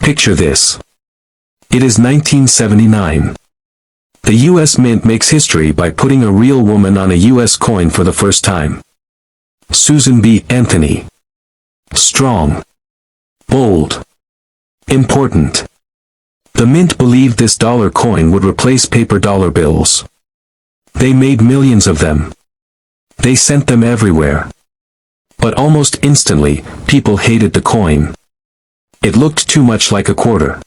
Picture this. It is 1979. The U.S. Mint makes history by putting a real woman on a U.S. coin for the first time. Susan B. Anthony. Strong. Bold. Important. The Mint believed this dollar coin would replace paper dollar bills. They made millions of them. They sent them everywhere. But almost instantly, people hated the coin. It looked too much like a quarter.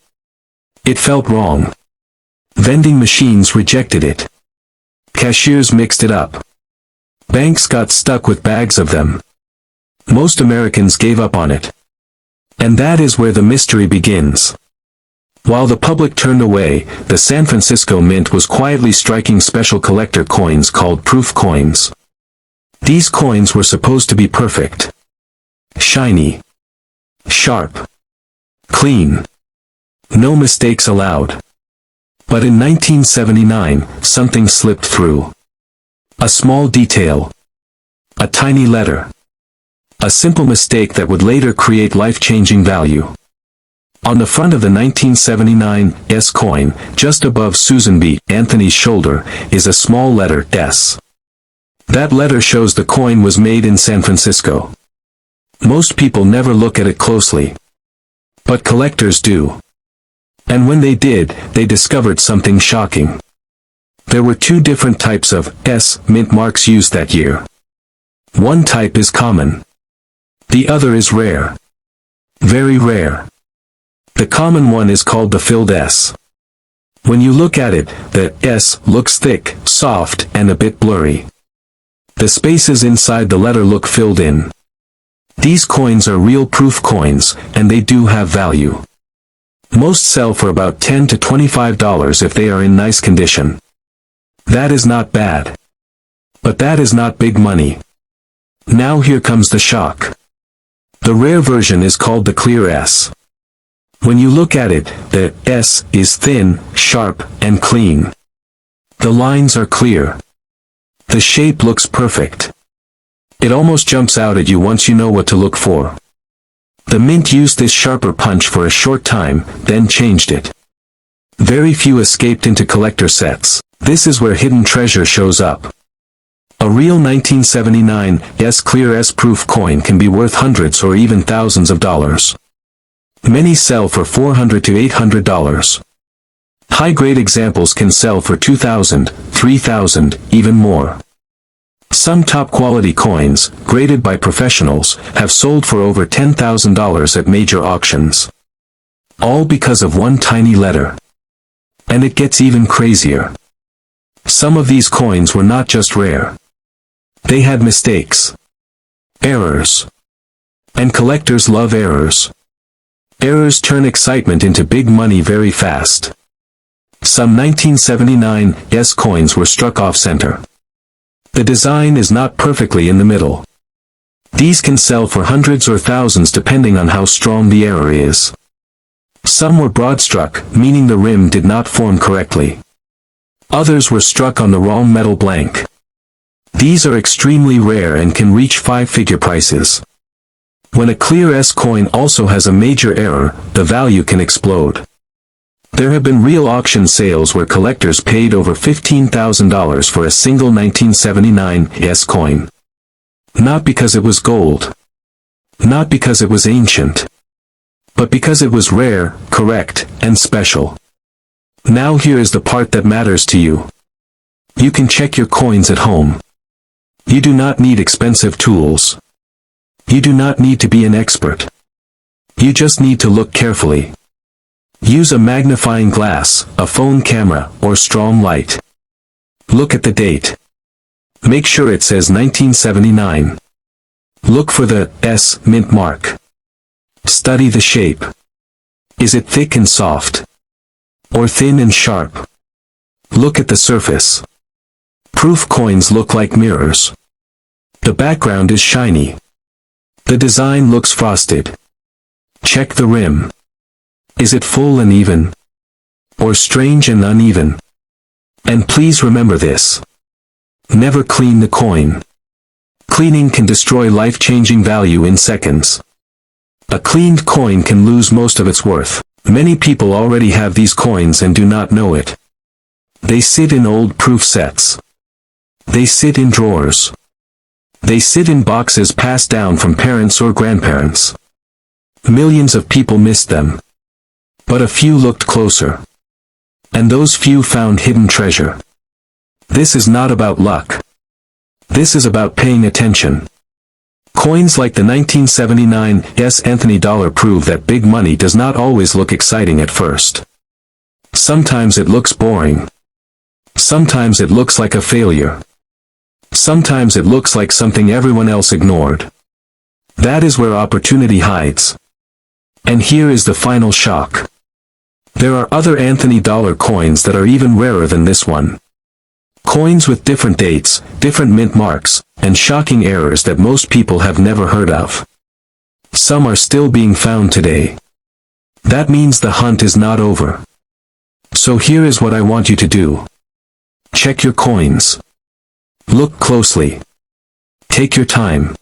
It felt wrong. Vending machines rejected it. Cashiers mixed it up. Banks got stuck with bags of them. Most Americans gave up on it. And that is where the mystery begins. While the public turned away, the San Francisco Mint was quietly striking special collector coins called proof coins. These coins were supposed to be perfect. Shiny. Sharp. Clean. No mistakes allowed. But in 1979, something slipped through. A small detail. A tiny letter. A simple mistake that would later create life-changing value. On the front of the 1979 S coin, just above Susan B. Anthony's shoulder, is a small letter S. That letter shows the coin was made in San Francisco. Most people never look at it closely. But collectors do. And when they did, they discovered something shocking. There were two different types of S mint marks used that year. One type is common. The other is rare. Very rare. The common one is called the filled S. When you look at it, the S looks thick, soft, and a bit blurry. The spaces inside the letter look filled in. These coins are real proof coins, and they do have value. Most sell for about $10 to $25 if they are in nice condition. That is not bad. But that is not big money. Now here comes the shock. The rare version is called the clear S. When you look at it, the S is thin, sharp, and clean. The lines are clear. The shape looks perfect. It almost jumps out at you once you know what to look for. The Mint used this sharper punch for a short time, then changed it. Very few escaped into collector sets. This is where hidden treasure shows up. A real 1979 S clear S proof coin can be worth hundreds or even thousands of dollars. Many sell for $400 to $800. High-grade examples can sell for $2,000, $3,000, even more. Some top-quality coins, graded by professionals, have sold for over $10,000 at major auctions. All because of one tiny letter. And it gets even crazier. Some of these coins were not just rare. They had mistakes. Errors. And collectors love errors. Errors turn excitement into big money very fast. Some 1979 S coins were struck off-center. The design is not perfectly in the middle. These can sell for hundreds or thousands depending on how strong the error is. Some were broad-struck, meaning the rim did not form correctly. Others were struck on the wrong metal blank. These are extremely rare and can reach five-figure prices. When a clear S coin also has a major error, the value can explode. There have been real auction sales where collectors paid over $15,000 for a single 1979 S coin. Not because it was gold. Not because it was ancient. But because it was rare, correct, and special. Now here is the part that matters to you. You can check your coins at home. You do not need expensive tools. You do not need to be an expert. You just need to look carefully. Use a magnifying glass, a phone camera, or strong light. Look at the date. Make sure it says 1979. Look for the S mint mark. Study the shape. Is it thick and soft? Or thin and sharp? Look at the surface. Proof coins look like mirrors. The background is shiny. The design looks frosted. Check the rim. Is it full and even? Or strange and uneven? And please remember this. Never clean the coin. Cleaning can destroy life-changing value in seconds. A cleaned coin can lose most of its worth. Many people already have these coins and do not know it. They sit in old proof sets. They sit in drawers. They sit in boxes passed down from parents or grandparents. Millions of people missed them. But a few looked closer. And those few found hidden treasure. This is not about luck. This is about paying attention. Coins like the 1979 S. Anthony dollar prove that big money does not always look exciting at first. Sometimes it looks boring. Sometimes it looks like a failure. Sometimes it looks like something everyone else ignored. That is where opportunity hides. And here is the final shock. There are other Anthony dollar coins that are even rarer than this one. Coins with different dates, different mint marks, and shocking errors that most people have never heard of. Some are still being found today. That means the hunt is not over. So here is what I want you to do. Check your coins. Look closely. Take your time.